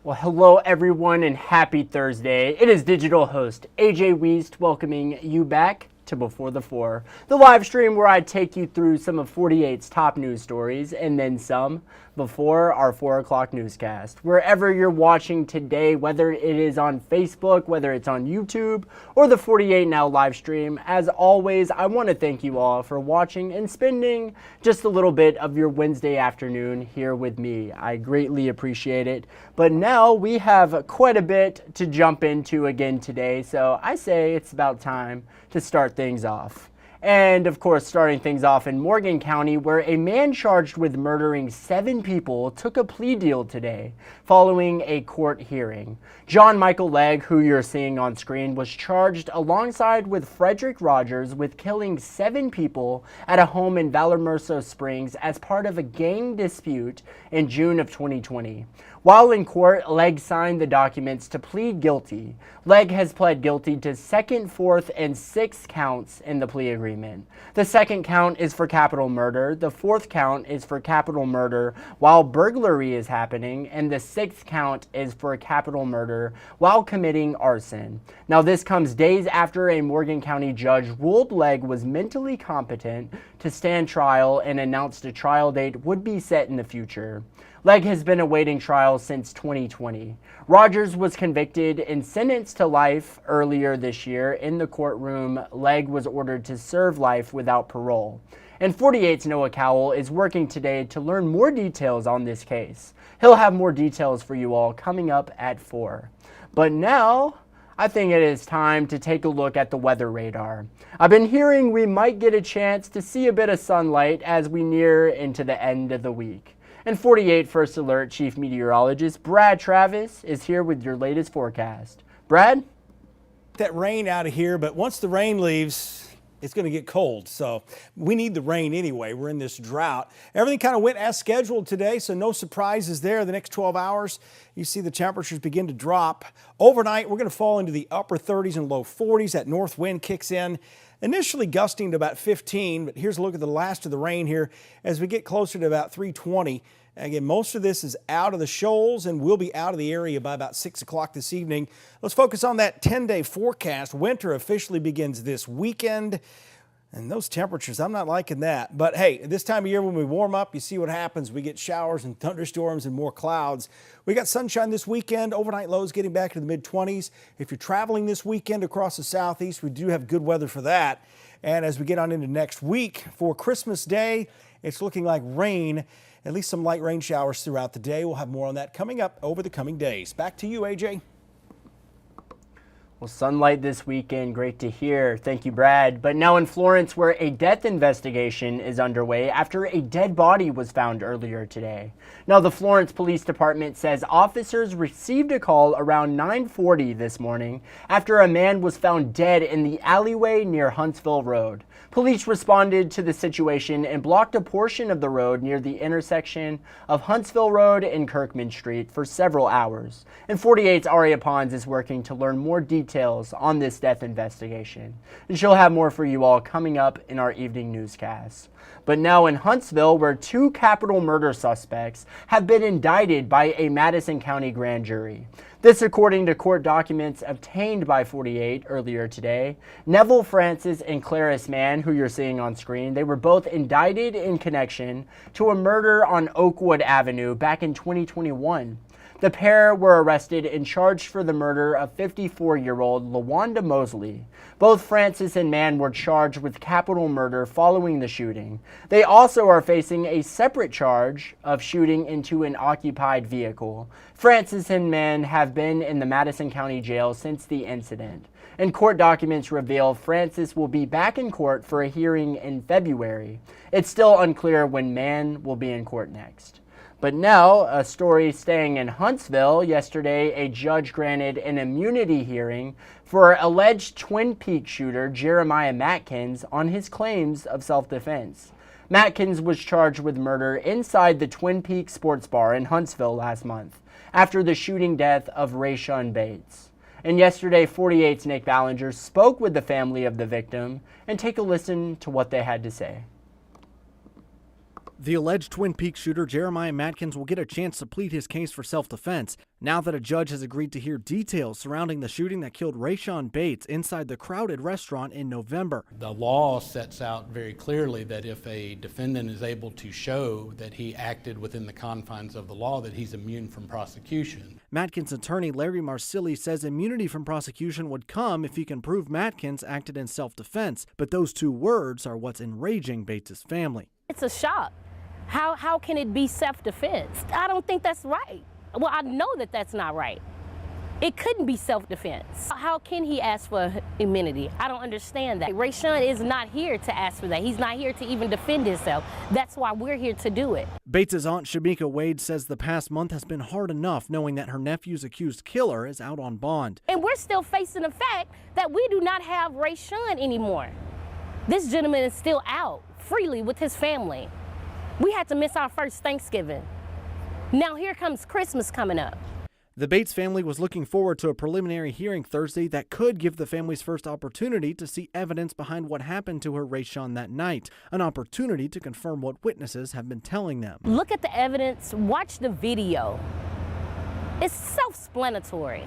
Well, hello everyone and happy Thursday. It is digital host A.J. Wuest welcoming you back to Before the Four, the live stream where I take you through some of 48's top news stories and then some before our 4 o'clock newscast. Wherever you're watching today, whether it is on Facebook, whether it's on YouTube, or the 48 Now live stream, as always, I want to thank you all for watching and spending just a little bit of your Wednesday afternoon here with me. I greatly appreciate it. But now we have quite a bit to jump into again today, so I say it's about time to start things off. And of course, starting things off in Morgan County, where a man charged with murdering 7 people took a plea deal today following a court hearing. John Michael Legg, who you're seeing on screen, was charged alongside with Frederick Rogers with killing 7 people at a home in Valormoso Springs as part of a gang dispute in June of 2020. While in court, Legg signed the documents to plead guilty. Legg has pled guilty to 2nd, 4th, and 6th counts in the plea agreement. The 2nd count is for capital murder, the 4th count is for capital murder while burglary is happening, and the 6th count is for capital murder while committing arson. Now this comes days after a Morgan County judge ruled Legg was mentally competent to stand trial and announced a trial date would be set in the future. Legg has been awaiting trial since 2020. Rogers was convicted and sentenced to life earlier this year. In the courtroom, Legg was ordered to serve life without parole. And 48's Noah Cowell is working today to learn more details on this case. He'll have more details for you all coming up at 4. But now, I think it is time to take a look at the weather radar. I've been hearing we might get a chance to see a bit of sunlight as we near into the end of the week. And 48 First Alert Chief Meteorologist Brad Travis is here with your latest forecast. Brad? That rain out of here, but once the rain leaves, it's going to get cold. So we need the rain anyway. We're in this drought. Everything kind of went as scheduled today, so no surprises there. The next 12 hours, you see the temperatures begin to drop. Overnight, we're going to fall into the upper 30s and low 40s. That north wind kicks in. Initially gusting to about 15, but here's a look at the last of the rain here as we get closer to about 3:20. Again, most of this is out of the shoals and will be out of the area by about 6 o'clock this evening. Let's focus on that 10-day forecast. Winter officially begins this weekend. And those temperatures, I'm not liking that. But hey, this time of year when we warm up, you see what happens. We get showers and thunderstorms and more clouds. We got sunshine this weekend. Overnight lows getting back to the mid-20s. If you're traveling this weekend across the southeast, we do have good weather for that. And as we get on into next week, for Christmas Day, it's looking like rain, at least some light rain showers throughout the day. We'll have more on that coming up over the coming days. Back to you, AJ. Well, sunlight this weekend, great to hear. Thank you, Brad. But now in Florence, where a death investigation is underway after a dead body was found earlier today. Now, the Florence Police Department says officers received a call around 9:40 this morning after a man was found dead in the alleyway near Huntsville Road. Police responded to the situation and blocked a portion of the road near the intersection of Huntsville Road and Kirkman Street for several hours. And 48's Aria Pons is working to learn more details on this death investigation. And she'll have more for you all coming up in our evening newscast. But now in Huntsville, where 2 capital murder suspects have been indicted by a Madison County grand jury. This according to court documents obtained by 48 earlier today. Neville Francis and Clarice Mann, who you're seeing on screen, they were both indicted in connection to a murder on Oakwood Avenue back in 2021. The pair were arrested and charged for the murder of 54-year-old LaWanda Mosley. Both Francis and Mann were charged with capital murder following the shooting. They also are facing a separate charge of shooting into an occupied vehicle. Francis and Mann have been in the Madison County Jail since the incident. And court documents reveal Francis will be back in court for a hearing in February. It's still unclear when Mann will be in court next. But now, a story staying in Huntsville. Yesterday, a judge granted an immunity hearing for alleged Twin Peaks shooter Jeremiah Matkins on his claims of self-defense. Matkins was charged with murder inside the Twin Peaks sports bar in Huntsville last month after the shooting death of Rayshun Bates. And yesterday, 48's Nick Ballinger spoke with the family of the victim, and take a listen to what they had to say. The alleged Twin Peaks shooter Jeremiah Matkins will get a chance to plead his case for self-defense now that a judge has agreed to hear details surrounding the shooting that killed Rayshawn Bates inside the crowded restaurant in November. The law sets out very clearly that if a defendant is able to show that he acted within the confines of the law, that he's immune from prosecution. Matkins' attorney Larry Marsili says immunity from prosecution would come if he can prove Matkins acted in self-defense, but those two words are what's enraging Bates' family. It's a shock. How can it be self-defense? I don't think that's right. Well, I know that that's not right. It couldn't be self-defense. How can he ask for immunity? I don't understand that. Rayshawn is not here to ask for that. He's not here to even defend himself. That's why we're here to do it. Bates' aunt Shamika Wade says the past month has been hard enough knowing that her nephew's accused killer is out on bond. And we're still facing the fact that we do not have Rayshawn anymore. This gentleman is still out freely with his family. We had to miss our first Thanksgiving. Now here comes Christmas coming up. The Bates family was looking forward to a preliminary hearing Thursday that could give the family's first opportunity to see evidence behind what happened to her Rayshawn that night, an opportunity to confirm what witnesses have been telling them. Look at the evidence, watch the video. It's self-explanatory.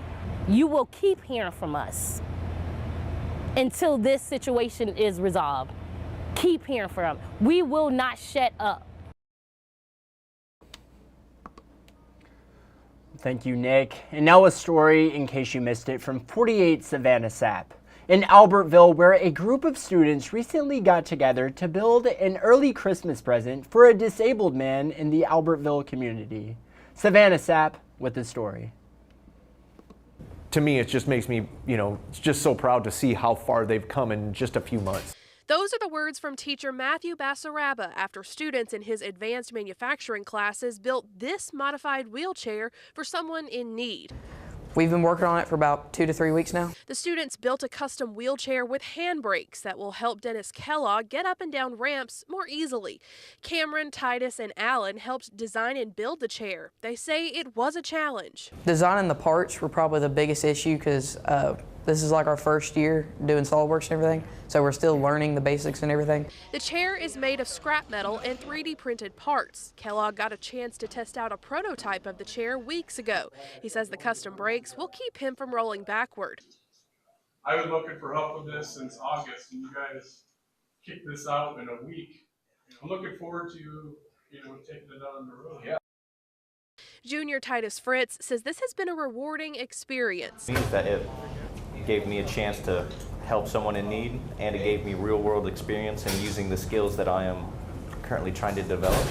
You will keep hearing from us until this situation is resolved. Keep hearing from them. We will not shut up. Thank you, Nick. And now a story, in case you missed it, from 48 Savannah Sap in Albertville, where a group of students recently got together to build an early Christmas present for a disabled man in the Albertville community. Savannah Sap with the story. To me, it just makes me, just so proud to see how far they've come in just a few months. Those are the words from teacher Matthew Bassaraba after students in his advanced manufacturing classes built this modified wheelchair for someone in need. We've been working on it for about 2 to 3 weeks now. The students built a custom wheelchair with handbrakes that will help Dennis Kellogg get up and down ramps more easily. Cameron, Titus, and Alan helped design and build the chair. They say it was a challenge. Designing the parts were probably the biggest issue because this is like our first year doing SolidWorks and everything, so we're still learning the basics and everything. The chair is made of scrap metal and 3D printed parts. Kellogg got a chance to test out a prototype of the chair weeks ago. He says the custom brakes will keep him from rolling backward. I've been looking for help with this since August, and you guys kicked this out in a week. I'm looking forward to taking it on the road. Yeah. Junior Titus Fritz says this has been a rewarding experience. It means that it gave me a chance to help someone in need, and it gave me real-world experience in using the skills that I am currently trying to develop.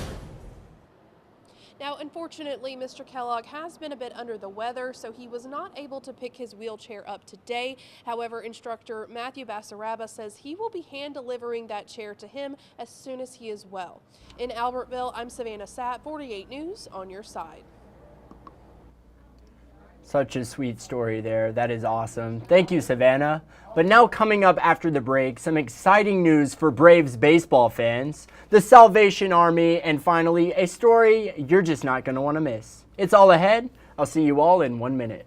Now, unfortunately, Mr. Kellogg has been a bit under the weather, so he was not able to pick his wheelchair up today. However, instructor Matthew Bassaraba says he will be hand-delivering that chair to him as soon as he is well. In Albertville, I'm Savannah Sapp, 48 News, on your side. Such a sweet story there. That is awesome. Thank you, Savannah. But now coming up after the break, some exciting news for Braves baseball fans, the Salvation Army, and finally, a story you're just not going to want to miss. It's all ahead. I'll see you all in 1 minute.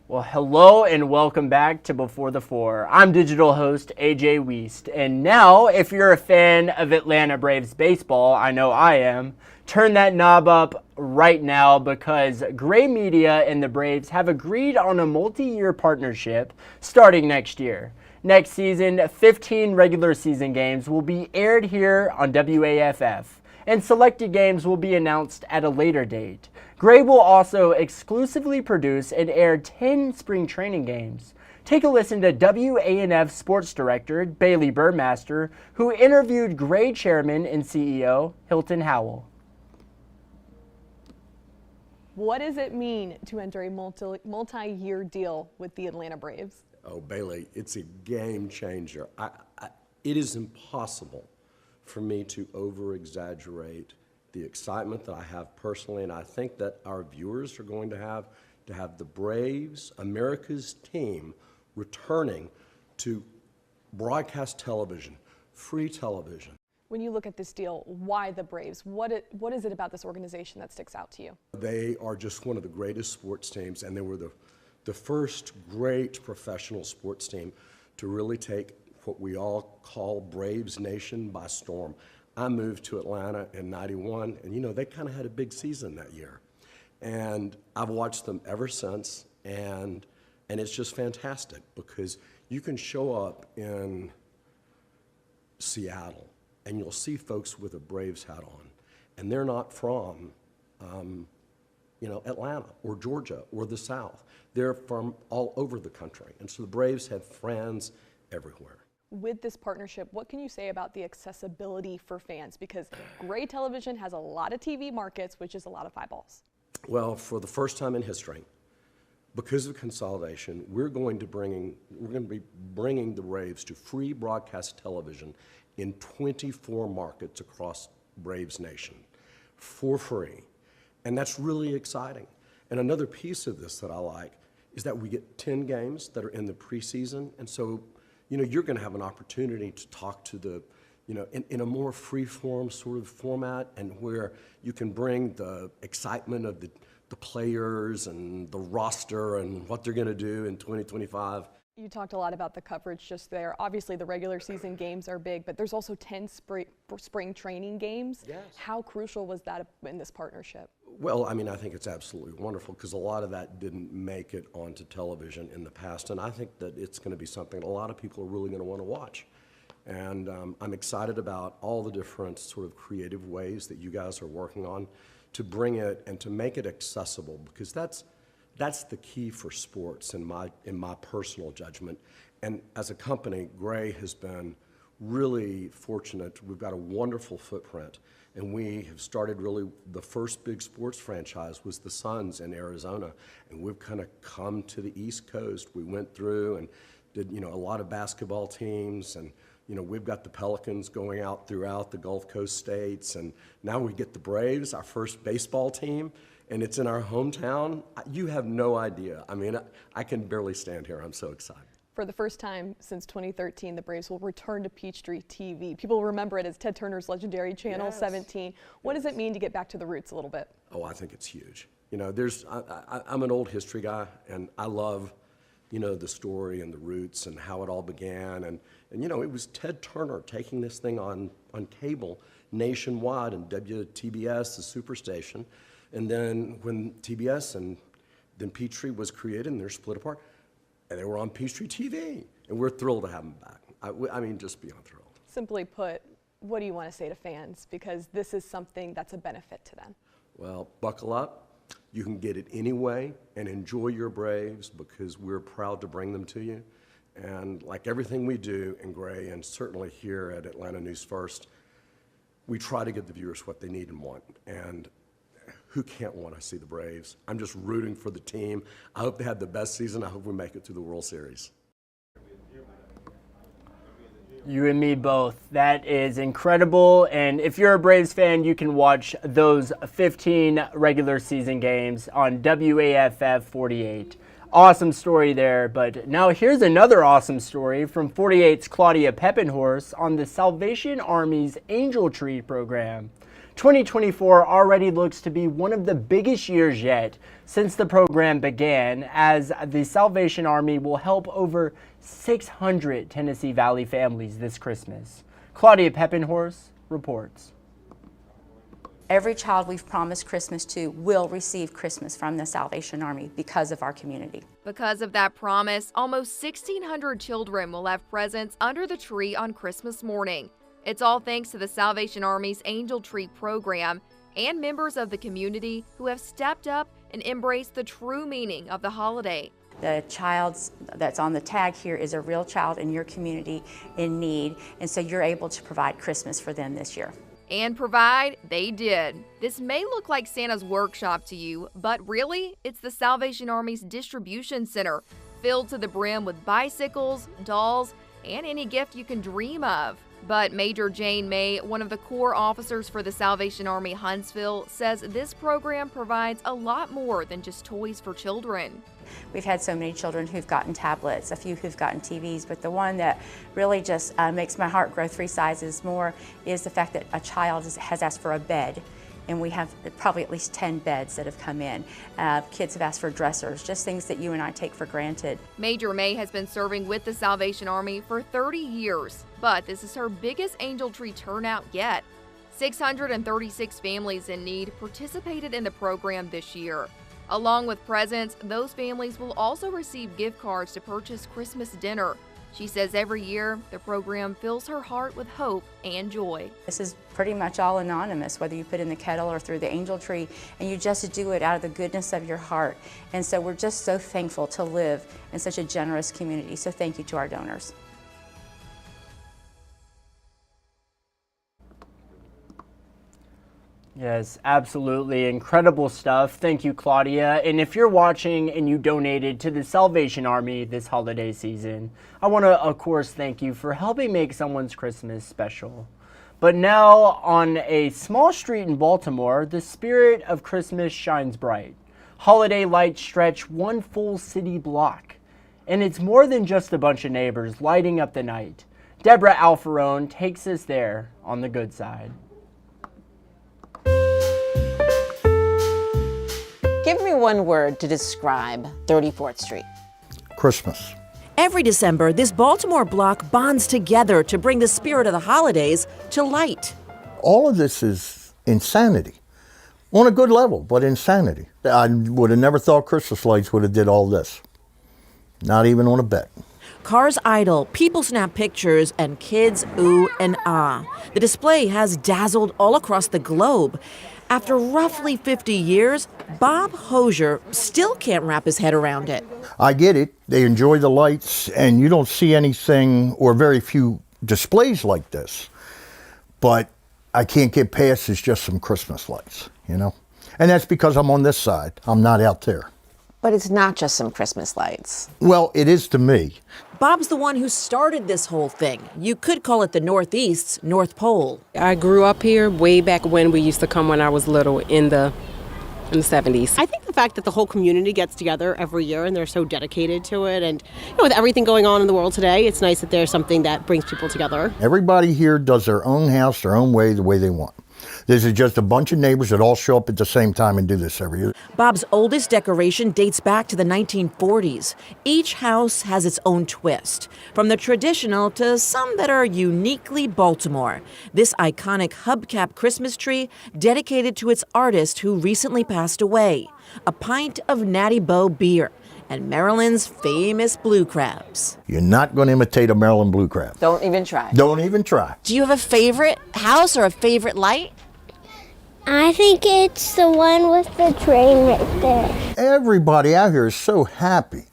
Well, hello and welcome back to Before the Four. I'm digital host A.J. Wuest, and now if you're a fan of Atlanta Braves baseball, I know I am, turn that knob up right now because Gray Media and the Braves have agreed on a multi-year partnership starting next year. Next season, 15 regular season games will be aired here on WAFF, and selected games will be announced at a later date. Gray will also exclusively produce and air 10 spring training games. Take a listen to WANF Sports Director Bailey Burmaster, who interviewed Gray Chairman and CEO Hilton Howell. What does it mean to enter a multi-year deal with the Atlanta Braves? Oh, Bailey, it's a game changer. It is impossible for me to over-exaggerate the excitement that I have personally, and I think that our viewers are going to have the Braves, America's team, returning to broadcast television, free television. When you look at this deal, why the Braves? What is it about this organization that sticks out to you? They are just one of the greatest sports teams, and they were the first great professional sports team to really take what we all call Braves Nation by storm. I moved to Atlanta in '91, and you know, they kind of had a big season that year. And I've watched them ever since, and it's just fantastic because you can show up in Seattle and you'll see folks with a Braves hat on, and they're not from Atlanta or Georgia or the South. They're from all over the country, and so the Braves have fans everywhere. With this partnership, what can you say about the accessibility for fans? Because Gray Television has a lot of TV markets, which is a lot of eyeballs. Well, for the first time in history, because of consolidation, we're going to be bringing the Braves to free broadcast television in 24 markets across Braves Nation for free. And that's really exciting. And another piece of this that I like is that we get 10 games that are in the preseason. And so, you're going to have an opportunity to talk to the, in a more free-form sort of format, and where you can bring the excitement of the players and the roster and what they're going to do in 2025. You talked a lot about the coverage just there. Obviously, the regular season games are big, but there's also 10 spring training games. Yes. How crucial was that in this partnership? Well, I mean, I think it's absolutely wonderful because a lot of that didn't make it onto television in the past, and I think that it's going to be something a lot of people are really going to want to watch. And I'm excited about all the different sort of creative ways that you guys are working on to bring it and to make it accessible, because that's the key for sports in my personal judgment. And as a company, Gray has been really fortunate. We've got a wonderful footprint, and we have started really, the first big sports franchise was the Suns in Arizona, and we've kind of come to the East Coast. We went through and did a lot of basketball teams, and we've got the Pelicans going out throughout the Gulf Coast states, and now we get the Braves, our first baseball team, and it's in our hometown. You have no idea. I mean, I can barely stand here. I'm so excited. For the first time since 2013, the Braves will return to Peachtree TV. People remember it as Ted Turner's legendary Channel 17. What does it mean to get back to the roots a little bit? Oh, I think it's huge. I'm an old history guy, and I love the story and the roots and how it all began. And it was Ted Turner taking this thing on cable nationwide, and WTBS, the superstation. And then when TBS and then Peachtree was created and they're split apart, and they were on Peachtree TV. And we're thrilled to have them back. I mean, just beyond thrilled. Simply put, what do you want to say to fans? Because this is something that's a benefit to them. Well, buckle up. You can get it anyway and enjoy your Braves, because we're proud to bring them to you. And like everything we do in Gray, and certainly here at Atlanta News First, we try to give the viewers what they need and want. And who can't want to see the Braves? I'm just rooting for the team. I hope they have the best season. I hope we make it through the World Series. You and me both. That is incredible. And if you're a Braves fan, you can watch those 15 regular season games on WAFF 48. Awesome story there. But now here's another awesome story from 48's Claudia Peppenhorst on the Salvation Army's Angel Tree program. 2024 already looks to be one of the biggest years yet since the program began, as the Salvation Army will help over 600 Tennessee Valley families this Christmas. Claudia Peppenhorst reports. Every child we've promised Christmas to will receive Christmas from the Salvation Army because of our community. Because of that promise, almost 1,600 children will have presents under the tree on Christmas morning. It's all thanks to the Salvation Army's Angel Tree program and members of the community who have stepped up and embraced the true meaning of the holiday. The child that's on the tag here is a real child in your community in need, and so you're able to provide Christmas for them this year. And provide, they did. This may look like Santa's workshop to you, but really, it's the Salvation Army's distribution center, filled to the brim with bicycles, dolls, and any gift you can dream of. But Major Jane May, one of the core officers for the Salvation Army Huntsville, says this program provides a lot more than just toys for children. We've had so many children who've gotten tablets, a few who've gotten TVs, but the one that really just makes my heart grow 3 sizes more is the fact that a child has asked for a bed, and we have probably at least 10 beds that have come in. Kids have asked for dressers, just things that you and I take for granted. Major May has been serving with the Salvation Army for 30 years, but this is her biggest Angel Tree turnout yet. 636 families in need participated in the program this year. Along with presents, those families will also receive gift cards to purchase Christmas dinner. She says every year, the program fills her heart with hope and joy. This is pretty much all anonymous, whether you put in the kettle or through the Angel Tree, and you just do it out of the goodness of your heart. And so we're just so thankful to live in such a generous community. So thank you to our donors. Yes, absolutely. Incredible stuff. Thank you, Claudia. And if you're watching and you donated to the Salvation Army this holiday season, I want to, of course, thank you for helping make someone's Christmas special. But now, on a small street in Baltimore, the spirit of Christmas shines bright. Holiday lights stretch one full city block. And it's more than just a bunch of neighbors lighting up the night. Deborah Alfarone takes us there on the good side. Give me one word to describe 34th Street. Christmas. Every December, this Baltimore block bonds together to bring the spirit of the holidays to light. All of this is insanity. On a good level, but insanity. I would have never thought Christmas lights would have did all this. Not even on a bet. Cars idle, people snap pictures, and kids ooh and ah. The display has dazzled all across the globe. After roughly 50 years, Bob Hosier still can't wrap his head around it. I get it. They enjoy the lights, and you don't see anything or very few displays like this. But I can't get past it's just some Christmas lights, you know? And that's because I'm on this side. I'm not out there. But it's not just some Christmas lights. Well, it is to me. Bob's the one who started this whole thing. You could call it the Northeast's North Pole. I grew up here way back when we used to come when I was little in the 70s. I think the fact that the whole community gets together every year and they're so dedicated to it, and with everything going on in the world today, it's nice that there's something that brings people together. Everybody here does their own house, their own way, the way they want. This is just a bunch of neighbors that all show up at the same time and do this every year. Bob's oldest decoration dates back to the 1940s. Each house has its own twist, from the traditional to some that are uniquely Baltimore. This iconic hubcap Christmas tree dedicated to its artist who recently passed away. A pint of Natty Boh beer and Maryland's famous blue crabs. You're not going to imitate a Maryland blue crab. Don't even try. Don't even try. Do you have a favorite house or a favorite light? I think it's the one with the train right there. Everybody out here is so happy,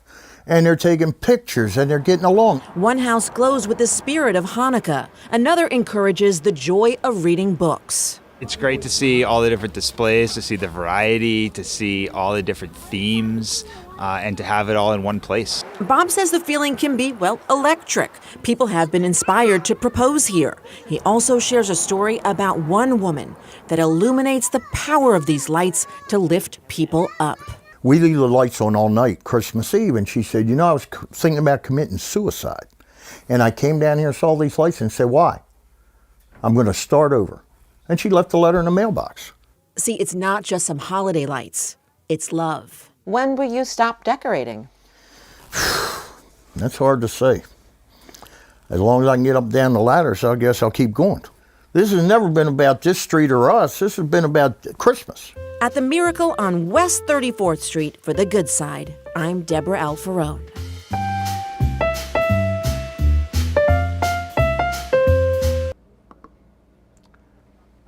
and they're taking pictures and they're getting along. One house glows with the spirit of Hanukkah. Another encourages the joy of reading books. It's great to see all the different displays, to see the variety, to see all the different themes, and to have it all in one place. Bob says the feeling can be, well, electric. People have been inspired to propose here. He also shares a story about one woman that illuminates the power of these lights to lift people up. We leave the lights on all night, Christmas Eve, and she said, you know, I was thinking about committing suicide. And I came down here and saw these lights and said, why? I'm going to start over. And she left a letter in the mailbox. See, it's not just some holiday lights. It's love. When will you stop decorating? That's hard to say. As long as I can get up down the ladder, so I guess I'll keep going. This has never been about this street or us. This has been about Christmas. At the Miracle on West 34th Street for the good side, I'm Deborah Alfarone.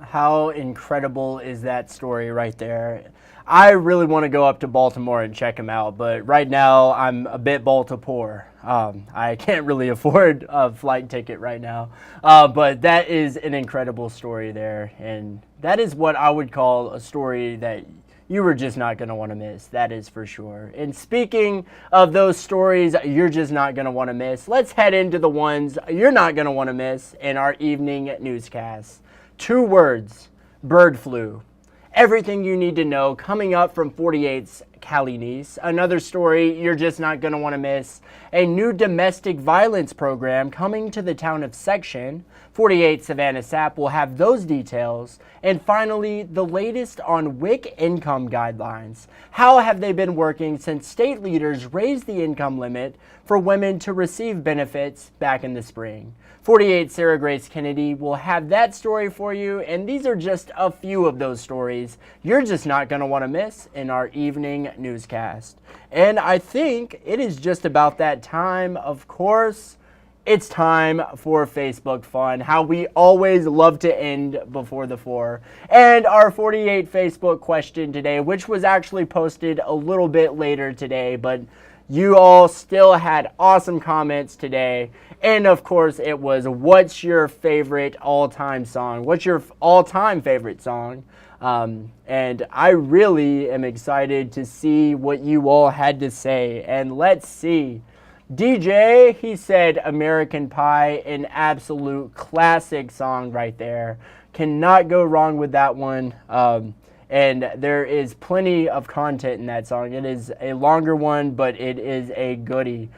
How incredible is that story right there? I really want to go up to Baltimore and check him out, but right now I'm a bit Baltimore. I can't really afford a flight ticket right now, but that is an incredible story there, and that is what I would call a story that you were just not going to want to miss. That is for sure. And speaking of those stories you're just not going to want to miss, let's head into the ones you're not going to want to miss in our evening newscast. 2 words: bird flu. Everything you need to know coming up from 48's Callie Neese. Another story you're just not going to want to miss: a new domestic violence program coming to the town of Section. 48 Savannah Sapp will have those details. And finally, the latest on WIC income guidelines. How have they been working since state leaders raised the income limit for women to receive benefits back in the spring? 48 Sarah Grace Kennedy will have that story for you, and these are just a few of those stories you're just not going to want to miss in our evening newscast. And I think it is just about that time. Of course, it's time for Facebook fun, how we always love to end before the 4. And our 48 Facebook question today, which was actually posted a little bit later today, but you all still had awesome comments today. And of course, it was, what's your favorite all-time song? What's your all-time favorite song? And I really am excited to see what you all had to say. And let's see. DJ, he said American Pie, an absolute classic song right there. Cannot go wrong with that one. And there is plenty of content in that song. It is a longer one, but it is a goodie.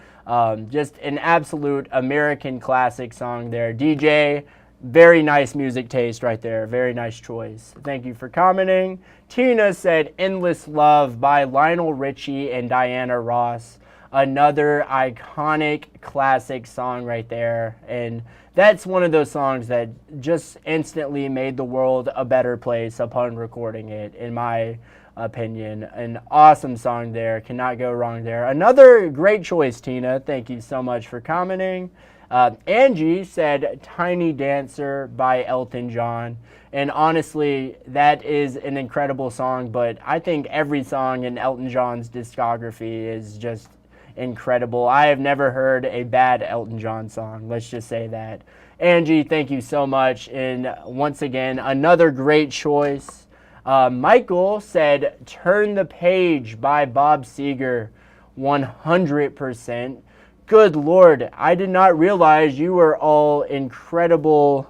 Just an absolute American classic song there. DJ, very nice music taste right there. Very nice choice. Thank you for commenting. Tina said Endless Love by Lionel Richie and Diana Ross. Another iconic classic song right there. And that's one of those songs that just instantly made the world a better place upon recording it, in my opinion. An awesome song there. Cannot go wrong there. Another great choice, Tina. Thank you so much for commenting. Angie said Tiny Dancer by Elton John. And honestly, that is an incredible song, but I think every song in Elton John's discography is just incredible. I have never heard a bad Elton John song. Let's just say that. Angie, thank you so much. And once again, another great choice. Michael said Turn the Page by Bob Seger. 100%. Good Lord, I did not realize you were all incredible.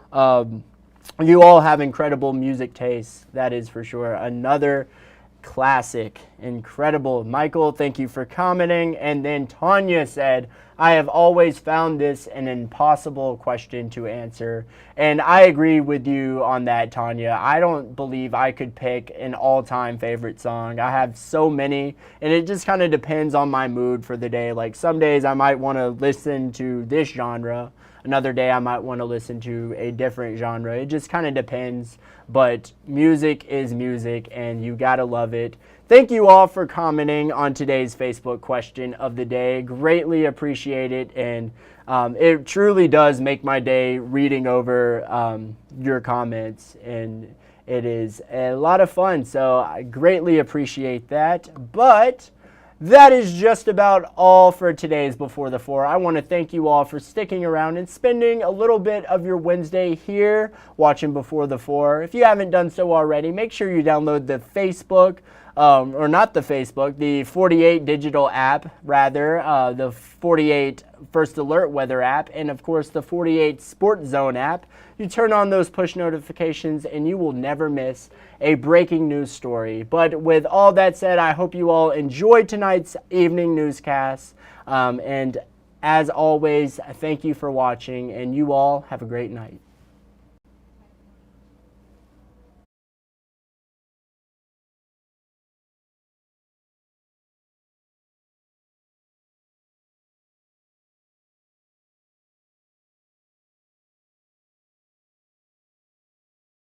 You all have incredible music tastes. That is for sure. Another classic. Incredible. Michael, thank you for commenting. And then Tanya said, I have always found this an impossible question to answer. And I agree with you on that, Tanya. I don't believe I could pick an all-time favorite song. I have so many, and it just kind of depends on my mood for the day. Like some days I might want to listen to this genre. Another day I might want to listen to a different genre. It just kind of depends. But music is music, and you gotta love it. Thank you all for commenting on today's Facebook question of the day. Greatly appreciate it, and it truly does make my day reading over your comments, and it is a lot of fun, so I greatly appreciate that. But that is just about all for today's Before the 4. I want to thank you all for sticking around and spending a little bit of your Wednesday here watching Before the 4. If you haven't done so already, make sure you download the Facebook, or not the Facebook, the 48 digital app, rather, the 48 First Alert weather app, and of course the 48 Sport Zone app. You turn on those push notifications and you will never miss a breaking news story. But with all that said, I hope you all enjoyed tonight's evening newscast. And as always, thank you for watching, and you all have a great night.